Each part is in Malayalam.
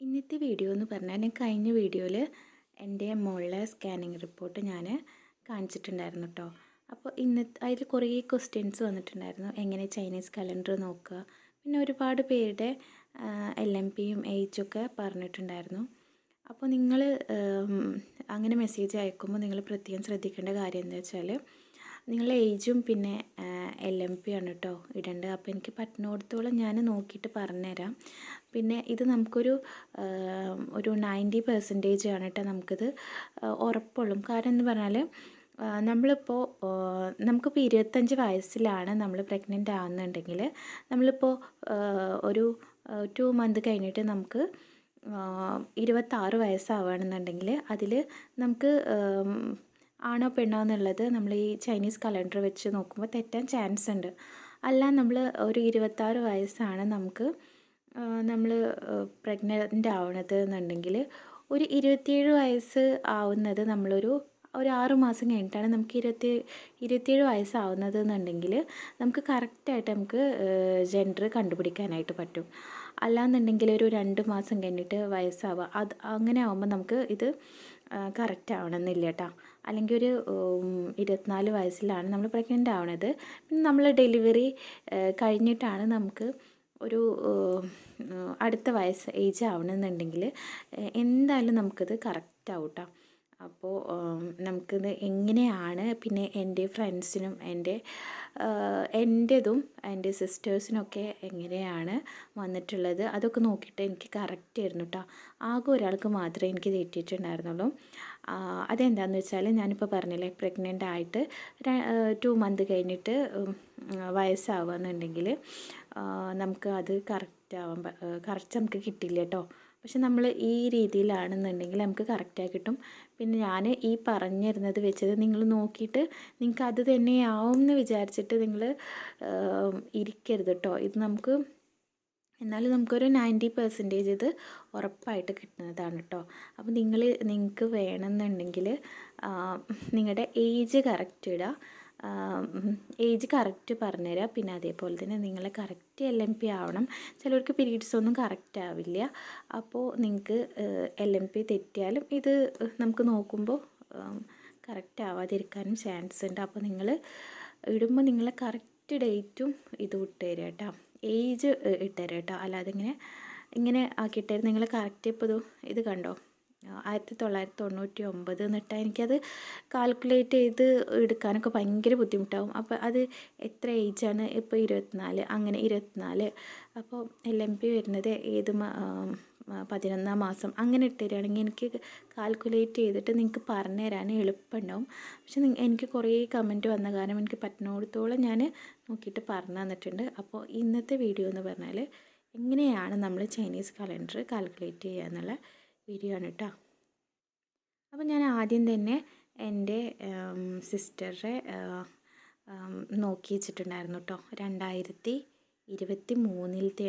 ഇന്നത്തെ വീഡിയോ എന്ന് പറഞ്ഞാൽ ഞാൻ കഴിഞ്ഞ വീഡിയോയിൽ എൻ്റെ മോളുടെ സ്കാനിങ് റിപ്പോർട്ട് ഞാൻ കാണിച്ചിട്ടുണ്ടായിരുന്നു കേട്ടോ. അപ്പോൾ അതിൽ കുറേ ക്വസ്റ്റ്യൻസ് വന്നിട്ടുണ്ടായിരുന്നു. എങ്ങനെ ചൈനീസ് കലണ്ടർ നോക്കുക, പിന്നെ ഒരുപാട് പേരുടെ LMPയും ഏജൊക്കെ പറഞ്ഞിട്ടുണ്ടായിരുന്നു. അപ്പോൾ നിങ്ങൾ അങ്ങനെ മെസ്സേജ് അയക്കുമ്പോൾ നിങ്ങൾ പ്രത്യേകം ശ്രദ്ധിക്കേണ്ട കാര്യം എന്താ വെച്ചാൽ നിങ്ങളുടെ ഏജും പിന്നെ LMP ആണ് കേട്ടോ ഇടേണ്ടത്. അപ്പോൾ എനിക്ക് പറ്റുന്നിടത്തോളം ഞാൻ നോക്കിയിട്ട് പറഞ്ഞുതരാം. പിന്നെ ഇത് നമുക്കൊരു 90% ആണ് കേട്ടോ നമുക്കിത് ഉറപ്പുള്ളൂ. കാരണം എന്ന് പറഞ്ഞാൽ നമുക്കിപ്പോൾ 25 വയസ്സിലാണ് നമ്മൾ പ്രഗ്നൻ്റ് ആകുന്നുണ്ടെങ്കിൽ നമ്മളിപ്പോൾ ഒരു 2 മന്ത് കഴിഞ്ഞിട്ട് നമുക്ക് 26 വയസ്സാവുകയാണെന്നുണ്ടെങ്കിൽ അതിൽ നമുക്ക് ആണോ പെണ്ണോ എന്നുള്ളത് നമ്മൾ ഈ ചൈനീസ് കലണ്ടർ വെച്ച് നോക്കുമ്പോൾ തെറ്റാൻ ചാൻസ് ഉണ്ട്. അല്ല നമ്മൾ ഒരു 26 വയസ്സാണ് നമ്മൾ പ്രഗ്നൻ്റ് ആവണത് എന്നുണ്ടെങ്കിൽ ഒരു 27 വയസ്സ് ആവുന്നത് ഒരു 6 മാസം കഴിഞ്ഞിട്ടാണ് നമുക്ക് 27 വയസ്സാവുന്നത് എന്നുണ്ടെങ്കിൽ നമുക്ക് കറക്റ്റായിട്ട് നമുക്ക് ജെൻഡർ കണ്ടുപിടിക്കാനായിട്ട് പറ്റും. അല്ലാന്നുണ്ടെങ്കിൽ ഒരു 2 മാസം കഴിഞ്ഞിട്ട് വയസ്സാവുക അങ്ങനെ ആകുമ്പോൾ നമുക്ക് ഇത് കറക്റ്റ് ആവണമെന്നില്ല കേട്ടോ. അല്ലെങ്കിൽ ഒരു 24 വയസ്സിലാണ് നമ്മൾ പ്രഗ്നൻ്റ് ആവണത്. പിന്നെ നമ്മൾ ഡെലിവറി കഴിഞ്ഞിട്ടാണ് നമുക്ക് ഒരു അടുത്ത ഏജ് ആവണമെന്നുണ്ടെങ്കിൽ എന്തായാലും നമുക്കിത് കറക്റ്റ് ആവും കേട്ടോ. അപ്പോൾ നമുക്കിത് എങ്ങനെയാണ്, പിന്നെ എൻ്റെ ഫ്രണ്ട്സിനും എൻ്റെതും എൻ്റെ സിസ്റ്റേഴ്സിനൊക്കെ എങ്ങനെയാണ് വന്നിട്ടുള്ളത് അതൊക്കെ നോക്കിയിട്ട് എനിക്ക് കറക്റ്റ് ആയിരുന്നു കേട്ടോ. ആകെ ഒരാൾക്ക് മാത്രമേ എനിക്ക് തെറ്റിയിട്ടുണ്ടായിരുന്നുള്ളൂ. അതെന്താണെന്ന് വെച്ചാൽ ഞാനിപ്പോൾ പറഞ്ഞില്ലേ, പ്രഗ്നൻ്റ് ആയിട്ട് 2 മന്ത് കഴിഞ്ഞിട്ട് വയസ്സാവുക എന്നുണ്ടെങ്കിൽ നമുക്ക് അത് കറക്റ്റ് നമുക്ക് കിട്ടില്ല കേട്ടോ. പക്ഷെ നമ്മൾ ഈ രീതിയിലാണെന്നുണ്ടെങ്കിൽ നമുക്ക് കറക്റ്റായി കിട്ടും. പിന്നെ ഞാൻ ഈ പറഞ്ഞിരുന്നത് വെച്ചത് നിങ്ങൾ നോക്കിയിട്ട് നിങ്ങൾക്ക് അത് തന്നെയാവും എന്ന് വിചാരിച്ചിട്ട് നിങ്ങൾ ഇരിക്കരുത് കേട്ടോ. ഇത് എന്നാലും നമുക്കൊരു 90% ഇത് ഉറപ്പായിട്ട് കിട്ടുന്നതാണ് കേട്ടോ. അപ്പോൾ നിങ്ങൾക്ക് വേണമെന്നുണ്ടെങ്കിൽ നിങ്ങളുടെ ഏജ് കറക്റ്റ് ഇടുക, ഏജ് കറക്റ്റ് പറഞ്ഞുതരാം. പിന്നെ അതേപോലെ തന്നെ നിങ്ങൾ കറക്റ്റ് LMP ആവണം. ചിലർക്ക് പീരീഡ്സ് ഒന്നും കറക്റ്റ് ആവില്ല. അപ്പോൾ നിങ്ങൾക്ക് LMP തെറ്റിയാലും ഇത് നമുക്ക് നോക്കുമ്പോൾ കറക്റ്റ് ആവാതിരിക്കാനും ചാൻസ് ഉണ്ട്. അപ്പോൾ നിങ്ങൾ ഇടുമ്പോൾ നിങ്ങളെ കറക്റ്റ് ഡേറ്റും ഇത് ഇട്ടുതരാം കേട്ടോ, ഏജ് ഇട്ടുതരാം കേട്ടോ. അല്ലാതെ ഇങ്ങനെ ആക്കിയിട്ടായിരുന്നു നിങ്ങൾ കറക്റ്റ്. ഇപ്പോൾ ഇത് കണ്ടോ, 1999 എന്നിട്ട് എനിക്കത് കാൽക്കുലേറ്റ് ചെയ്ത് എടുക്കാനൊക്കെ ഭയങ്കര ബുദ്ധിമുട്ടാവും. അപ്പോൾ അത് എത്ര ഏജാണ് ഇപ്പോൾ 24, അങ്ങനെ 24. അപ്പോൾ LMP വരുന്നത് ഏത് 11ാം മാസം അങ്ങനെ ഇട്ടുതരികയാണെങ്കിൽ എനിക്ക് കാൽക്കുലേറ്റ് ചെയ്തിട്ട് നിങ്ങൾക്ക് പറഞ്ഞു തരാൻ എളുപ്പമുണ്ടാവും. പക്ഷെ എനിക്ക് കുറേ കമൻറ്റ് വന്ന കാരണം എനിക്ക് പറ്റുന്നിടത്തോളം ഞാൻ നോക്കിയിട്ട് പറഞ്ഞു തന്നിട്ടുണ്ട്. അപ്പോൾ ഇന്നത്തെ വീഡിയോ എന്ന് പറഞ്ഞാൽ എങ്ങനെയാണ് നമ്മൾ ചൈനീസ് കലണ്ടർ കാൽക്കുലേറ്റ് ചെയ്യുക എന്നുള്ള വീഡിയോ ആണ് കേട്ടോ. അപ്പോൾ ഞാൻ ആദ്യം തന്നെ എൻ്റെ സിസ്റ്ററെ നോക്കി വെച്ചിട്ടുണ്ടായിരുന്നു കേട്ടോ. 2023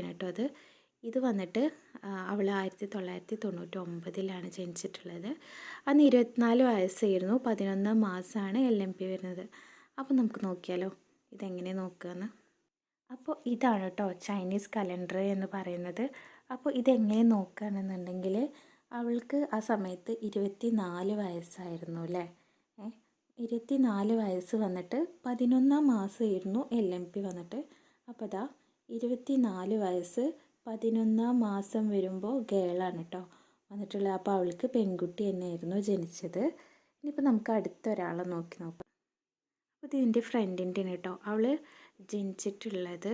കേട്ടോ ഇത് വന്നിട്ട് അവൾ 1999 ജനിച്ചിട്ടുള്ളത്. അന്ന് 24 വയസ്സായിരുന്നു, 11ാം മാസമാണ് LMP വരുന്നത്. അപ്പോൾ നമുക്ക് നോക്കിയാലോ ഇതെങ്ങനെ നോക്കുകയെന്ന്. അപ്പോൾ ഇതാണ് കേട്ടോ ചൈനീസ് കലണ്ടർ എന്ന് പറയുന്നത്. അപ്പോൾ ഇതെങ്ങനെ നോക്കുകയാണെന്നുണ്ടെങ്കിൽ അവൾക്ക് ആ സമയത്ത് 24 വയസ്സായിരുന്നു അല്ലേ. 24 വയസ്സ് വന്നിട്ട് 11ാം മാസമായിരുന്നു LMP വന്നിട്ട്. അപ്പോൾ 24 വയസ്സ് 11ാം മാസം വരുമ്പോൾ ഗേളാണ് കേട്ടോ വന്നിട്ടുള്ളത്. അപ്പോൾ അവൾക്ക് പെൺകുട്ടി തന്നെയായിരുന്നു ജനിച്ചത്. ഇനിയിപ്പോൾ നമുക്ക് അടുത്തൊരാളെ നോക്കാം. അപ്പോൾ ഇത് എൻ്റെ ഫ്രണ്ടിൻ്റെ കേട്ടോ. അവൾ ജനിച്ചിട്ടുള്ളത്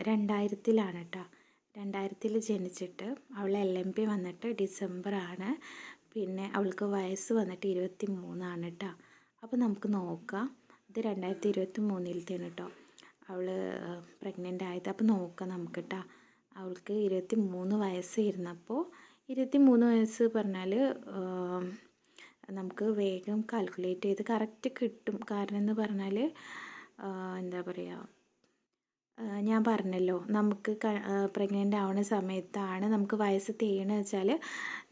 2000 കേട്ടോ. 2000 ജനിച്ചിട്ട് അവൾ LMP വന്നിട്ട് ഡിസംബറാണ്. പിന്നെ അവൾക്ക് വയസ്സ് വന്നിട്ട് 23 കേട്ടോ. അപ്പോൾ നമുക്ക് നോക്കാം. ഇത് 2023 കേട്ടോ അവൾ പ്രഗ്നൻ്റ് ആയത്. അപ്പോൾ നോക്കാം നമുക്ക് കേട്ടോ. അവൾക്ക് 23 വയസ്സായിരുന്നപ്പോൾ 23 വയസ്സ് പറഞ്ഞാൽ നമുക്ക് വേഗം കാൽക്കുലേറ്റ് ചെയ്ത് കറക്റ്റ് കിട്ടും. കാരണം എന്ന് പറഞ്ഞാൽ എന്താ പറയുക, ഞാൻ പറഞ്ഞല്ലോ നമുക്ക് പ്രഗ്നൻ്റ് ആവുന്ന സമയത്താണ് നമുക്ക് വയസ്സ് തെയ്യണമെന്ന് വെച്ചാൽ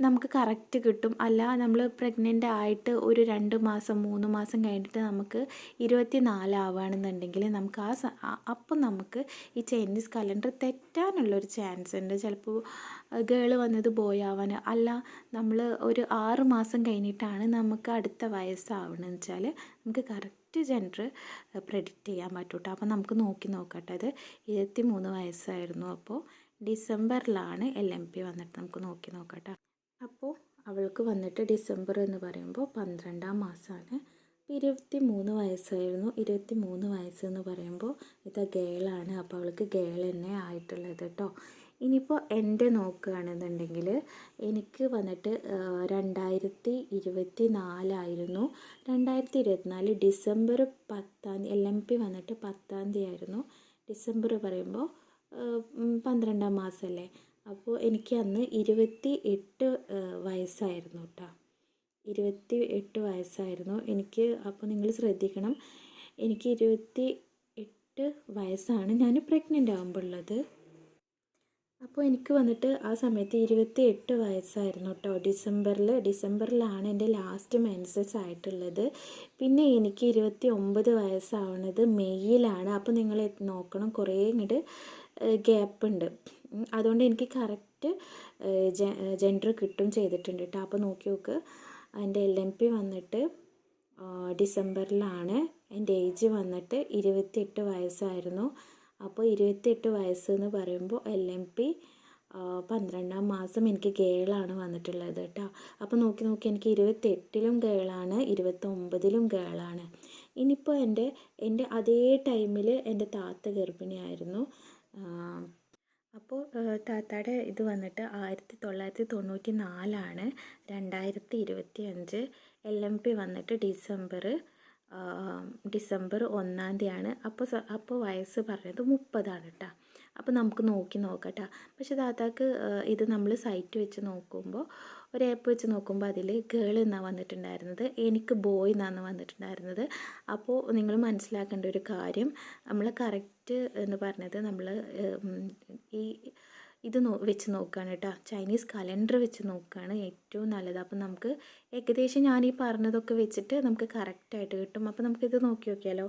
നമുക്ക് കറക്റ്റ് കിട്ടും. അല്ല നമ്മൾ പ്രഗ്നൻ്റ് ആയിട്ട് ഒരു 2 മാസം 3 മാസം കഴിഞ്ഞിട്ട് നമുക്ക് 24 ആവുകയാണെന്നുണ്ടെങ്കിൽ നമുക്ക് അപ്പം നമുക്ക് ഈ ചൈനീസ് കലണ്ടർ തെറ്റാനുള്ളൊരു ചാൻസ് ഉണ്ട്. ചിലപ്പോൾ ഗേൾ വന്നത് ബോയ് ആവാൻ, അല്ല നമ്മൾ ഒരു 6 മാസം കഴിഞ്ഞിട്ടാണ് നമുക്ക് അടുത്ത വയസ്സാവണമെന്ന് വെച്ചാൽ നമുക്ക് കറക്റ്റ് ജെൻഡർ പ്രെഡിക്റ്റ് ചെയ്യാൻ പറ്റും കേട്ടോ. അപ്പോൾ നമുക്ക് നോക്കട്ടെ. അത് 23 വയസ്സായിരുന്നു. അപ്പോൾ ഡിസംബറിലാണ് LMP വന്നിട്ട് നമുക്ക് നോക്കട്ടെ. അപ്പോൾ അവൾക്ക് വന്നിട്ട് ഡിസംബർ എന്ന് പറയുമ്പോൾ 12-ാം മാസമാണ്. 23 വയസ്സായിരുന്നു. 23 വയസ്സെന്ന് പറയുമ്പോൾ ഇത് ഗേളാണ്. അപ്പോൾ അവൾക്ക് ഗേൾ തന്നെ ആയിട്ടുള്ളത് കേട്ടോ. ഇനിയിപ്പോൾ എൻ്റെ നോക്കുകയാണെന്നുണ്ടെങ്കിൽ എനിക്ക് വന്നിട്ട് 2024 2024 ഡിസംബർ 10 LMP വന്നിട്ട് 10 ആയിരുന്നു. ഡിസംബർ പറയുമ്പോൾ 12-ാം മാസമല്ലേ. അപ്പോൾ എനിക്ക് അന്ന് 28 വയസ്സായിരുന്നു കേട്ടോ. 28 വയസ്സായിരുന്നു എനിക്ക്. അപ്പോൾ നിങ്ങൾ ശ്രദ്ധിക്കണം, എനിക്ക് 28 വയസ്സാണ് ഞാൻ പ്രഗ്നൻ്റ് ആകുമ്പോൾ ഉള്ളത്. അപ്പോൾ എനിക്ക് വന്നിട്ട് ആ സമയത്ത് 28 വയസ്സായിരുന്നു കേട്ടോ. ഡിസംബറിലാണ് എൻ്റെ ലാസ്റ്റ് മെൻസസ് ആയിട്ടുള്ളത്. പിന്നെ എനിക്ക് 29 വയസ്സാവുന്നത് മെയ്യിലാണ്. അപ്പോൾ നിങ്ങൾ നോക്കണം, കുറേ ഇങ്ങോട്ട് ഗ്യാപ്പ് ഉണ്ട്. അതുകൊണ്ട് എനിക്ക് കറക്റ്റ് ജെൻഡർ കിട്ടും ചെയ്തിട്ടുണ്ട് കേട്ടോ. അപ്പോൾ നോക്ക്, എൻ്റെ LMP വന്നിട്ട് ഡിസംബറിലാണ്. എൻ്റെ ഏജ് വന്നിട്ട് 28 വയസ്സായിരുന്നു. അപ്പോൾ 28 വയസ്സെന്ന് പറയുമ്പോൾ LMP 12-ാം മാസം എനിക്ക് ഗേളാണ് വന്നിട്ടുള്ളത് കേട്ടോ. അപ്പോൾ നോക്കി എനിക്ക് 28-ലും ഗേളാണ്, 29-ലും ഗേളാണ്. ഇനിയിപ്പോൾ എൻ്റെ അതേ ടൈമിൽ എൻ്റെ താത്ത ഗർഭിണിയായിരുന്നു. അപ്പോൾ താത്തയുടെ ഇത് വന്നിട്ട് 1994 2025. LMP വന്നിട്ട് ഡിസംബർ 1 അപ്പോൾ വയസ്സ് പറഞ്ഞത് 30 കേട്ടോ. അപ്പോൾ നമുക്ക് നോക്കട്ടെ. പക്ഷേ താത്താക്ക് ഇത് നമ്മൾ സൈറ്റ് വെച്ച് നോക്കുമ്പോൾ, ഒരു ആപ്പ് വെച്ച് നോക്കുമ്പോൾ അതിൽ ഗേൾ എന്നാണ് വന്നിട്ടുണ്ടായിരുന്നത്, എനിക്ക് ബോയ് എന്നാണ് വന്നിട്ടുണ്ടായിരുന്നത്. അപ്പോൾ നിങ്ങൾ മനസ്സിലാക്കേണ്ട ഒരു കാര്യം, നമ്മൾ കറക്റ്റ് എന്ന് പറഞ്ഞത് നമ്മൾ ഈ ഇത് വെച്ച് നോക്കുകയാണ് കേട്ടോ. ചൈനീസ് കലണ്ടർ വെച്ച് നോക്കുകയാണ് ഏറ്റവും നല്ലത്. അപ്പം നമുക്ക് ഏകദേശം ഞാൻ ഈ പറഞ്ഞതൊക്കെ വെച്ചിട്ട് നമുക്ക് കറക്റ്റായിട്ട് കിട്ടും. അപ്പോൾ നമുക്കിത് നോക്കിയാലോ.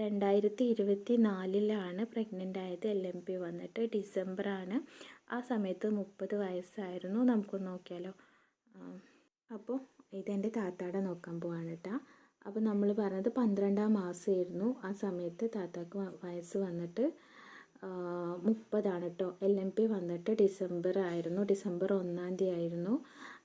2024 പ്രഗ്നൻ്റ് ആയത്. LMP വന്നിട്ട് ഡിസംബറാണ്. ആ സമയത്ത് 30 വയസ്സായിരുന്നു. നമുക്കൊന്ന് നോക്കിയാലോ. അപ്പോൾ ഇതെൻ്റെ താത്താടെ നോക്കാൻ പോവാണ് കേട്ടോ. അപ്പോൾ നമ്മൾ പറഞ്ഞത് 12-ാം മാസമായിരുന്നു. ആ സമയത്ത് താത്താക്ക് വയസ്സ് വന്നിട്ട് 30 കേട്ടോ. LMP വന്നിട്ട് ഡിസംബർ 1 ആയിരുന്നു.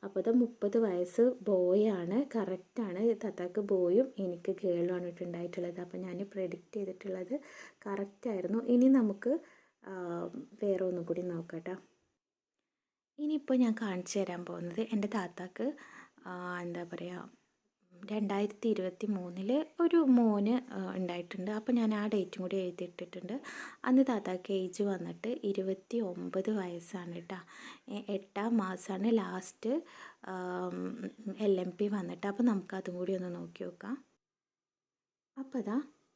അപ്പോൾ അത് 30 വയസ്സ് ബോയാണ്, കറക്റ്റാണ്. താത്താക്ക് ബോയും എനിക്ക് ഗേളുമാണ് ഉണ്ടായിട്ടുള്ളത്. അപ്പോൾ ഞാൻ പ്രെഡിക്റ്റ് ചെയ്തിട്ടുള്ളത് കറക്റ്റായിരുന്നു. ഇനി നമുക്ക് വേറെ ഒന്നും കൂടി നോക്കട്ടോ. ഇനിയിപ്പോൾ ഞാൻ കാണിച്ചു തരാൻ പോകുന്നത് എൻ്റെ താത്താക്ക് എന്താ പറയുക 2023 ഒരു മോന് ഉണ്ടായിട്ടുണ്ട്. അപ്പോൾ ഞാൻ ആ ഡേറ്റും കൂടി എഴുതിയിട്ടിട്ടുണ്ട്. അന്ന് താത്താക്ക് ഏജ് വന്നിട്ട് 29 വയസ്സാണ് കേട്ടോ. 8-ാം മാസമാണ് ലാസ്റ്റ് LMP വന്നിട്ട്. അപ്പോൾ നമുക്കതും കൂടി ഒന്ന് നോക്കി നോക്കാം. അപ്പോൾ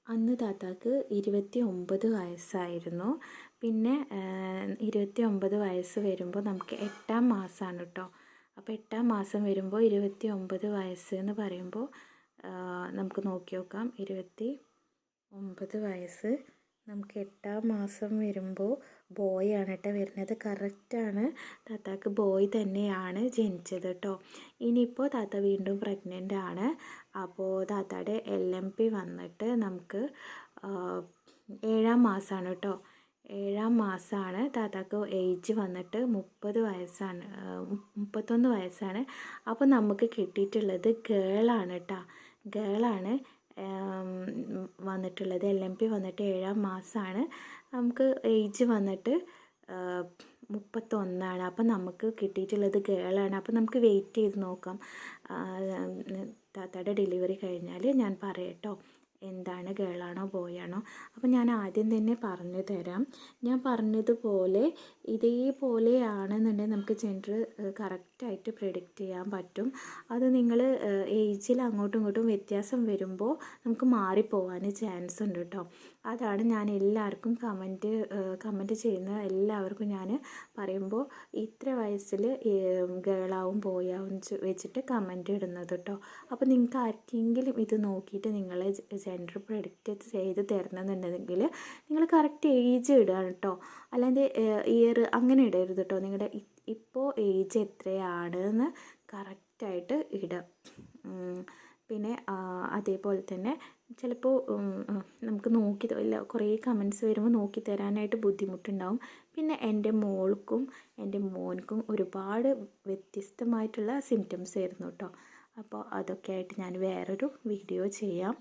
അന്ന് താത്താക്ക് 29 വയസ്സായിരുന്നു. പിന്നെ 29 വയസ്സ് വരുമ്പോൾ നമുക്ക് 8-ാം മാസമാണ് കേട്ടോ. അപ്പോൾ 8-ാം മാസം വരുമ്പോൾ 29 വയസ്സ് എന്ന് പറയുമ്പോൾ നമുക്ക് നോക്കി നോക്കാം. 29 വയസ്സ് നമുക്ക് 8-ാം മാസം വരുമ്പോൾ ബോയ് ആണ് കേട്ടോ വരുന്നത്. കറക്റ്റാണ്, താത്താക്ക് ബോയ് തന്നെയാണ് ജനിച്ചത് കേട്ടോ. ഇനിയിപ്പോൾ താത്ത വീണ്ടും പ്രഗ്നൻ്റ് ആണ്. അപ്പോൾ താത്തയുടെ LMP വന്നിട്ട് നമുക്ക് 7-ാം മാസമാണ് കേട്ടോ. 7-ാം മാസമാണ്. താത്താക്ക് ഏജ് വന്നിട്ട് 31 വയസ്സാണ്. അപ്പോൾ നമുക്ക് കിട്ടിയിട്ടുള്ളത് ഗേളാണ് കേട്ടോ. ഗേളാണ് വന്നിട്ടുള്ളത്. LMP വന്നിട്ട് 7-ാം മാസമാണ്. നമുക്ക് ഏജ് വന്നിട്ട് 31. അപ്പം നമുക്ക് കിട്ടിയിട്ടുള്ളത് ഗേളാണ്. അപ്പം നമുക്ക് വെയിറ്റ് ചെയ്ത് നോക്കാം. താത്തയുടെ ഡെലിവറി കഴിഞ്ഞാൽ ഞാൻ പറയാം കേട്ടോ എന്താണ് ഗേളാണോ ബോയാണോ. അപ്പോൾ ഞാൻ ആദ്യം തന്നെ പറഞ്ഞു തരാം. ഞാൻ പറഞ്ഞതുപോലെ ഇതേപോലെയാണെന്നുണ്ടെങ്കിൽ നമുക്ക് ജെൻഡർ കറക്റ്റായിട്ട് പ്രെഡിക്റ്റ് ചെയ്യാൻ പറ്റും. അത് നിങ്ങൾ ഏജിൽ അങ്ങോട്ടും ഇങ്ങോട്ടും വ്യത്യാസം വരുമ്പോൾ നമുക്ക് മാറിപ്പോവാൻ ചാൻസ് ഉണ്ട് കേട്ടോ. അതാണ് ഞാൻ എല്ലാവർക്കും കമൻറ്റ് ചെയ്യുന്ന എല്ലാവർക്കും ഞാൻ പറയുമ്പോൾ ഇത്ര വയസ്സിൽ ഗേളാവും ബോയാവും വെച്ചിട്ട് കമൻറ്റ് ഇടുന്നത് കേട്ടോ. അപ്പോൾ നിങ്ങൾക്ക് ആർക്കെങ്കിലും ഇത് നോക്കിയിട്ട് നിങ്ങളെ ജെൻഡർ പ്രെഡിക്റ്റ് ചെയ്ത് തരണമെന്നുണ്ടെങ്കിൽ നിങ്ങൾ കറക്റ്റ് ഏജ് ഇടുക കേട്ടോ. അല്ലാതെ ഇയർ അങ്ങനെ ഇടരുത് കേട്ടോ. നിങ്ങളുടെ ഇപ്പോൾ ഏജ് എത്രയാണെന്ന് കറക്റ്റായിട്ട് ഇടുക. പിന്നെ അതേപോലെ തന്നെ ചിലപ്പോൾ നമുക്ക് കുറേ കമൻറ്റ്സ് വരുമ്പോൾ നോക്കി തരാനായിട്ട് ബുദ്ധിമുട്ടുണ്ടാവും. പിന്നെ എൻ്റെ മോൾക്കും എൻ്റെ മോൻക്കും ഒരുപാട് വ്യത്യസ്തമായിട്ടുള്ള സിംറ്റംസ് ആയിരുന്നു കേട്ടോ. അപ്പോൾ അതൊക്കെ ആയിട്ട് ഞാൻ വേറൊരു വീഡിയോ ചെയ്യാം.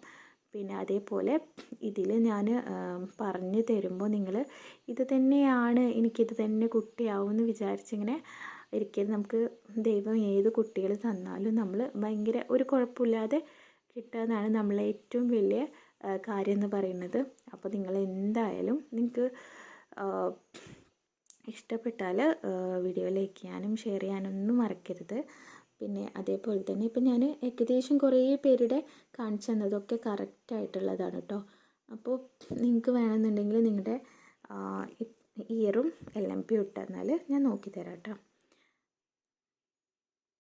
പിന്നെ അതേപോലെ ഇതിൽ ഞാൻ പറഞ്ഞു തരുമ്പോൾ നിങ്ങൾ ഇത് തന്നെയാണ്, എനിക്കിത് തന്നെ കുട്ടിയാവും എന്ന് വിചാരിച്ചിങ്ങനെ ഒരിക്കലും നമുക്ക് ദൈവം ഏത് കുട്ടികൾ തന്നാലും നമ്മൾ ഭയങ്കര ഒരു കുഴപ്പമില്ലാതെ കിട്ടുക എന്നാണ് നമ്മളെ ഏറ്റവും വലിയ കാര്യം എന്ന് പറയുന്നത്. അപ്പോൾ നിങ്ങൾ എന്തായാലും നിങ്ങൾക്ക് ഇഷ്ടപ്പെട്ടാൽ വീഡിയോ ലൈക്ക് ചെയ്യാനും ഷെയർ ചെയ്യാനൊന്നും മറക്കരുത്. പിന്നെ അതേപോലെ തന്നെ ഇപ്പം ഞാൻ ഏകദേശം കുറേ പേരുടെ കാണിച്ചു തന്നതൊക്കെ കറക്റ്റായിട്ടുള്ളതാണ് കേട്ടോ. അപ്പോൾ നിങ്ങൾക്ക് വേണമെന്നുണ്ടെങ്കിൽ നിങ്ങളുടെ ഇയറും LMP ഇട്ടെന്നാൽ ഞാൻ നോക്കി തരാം കേട്ടോ.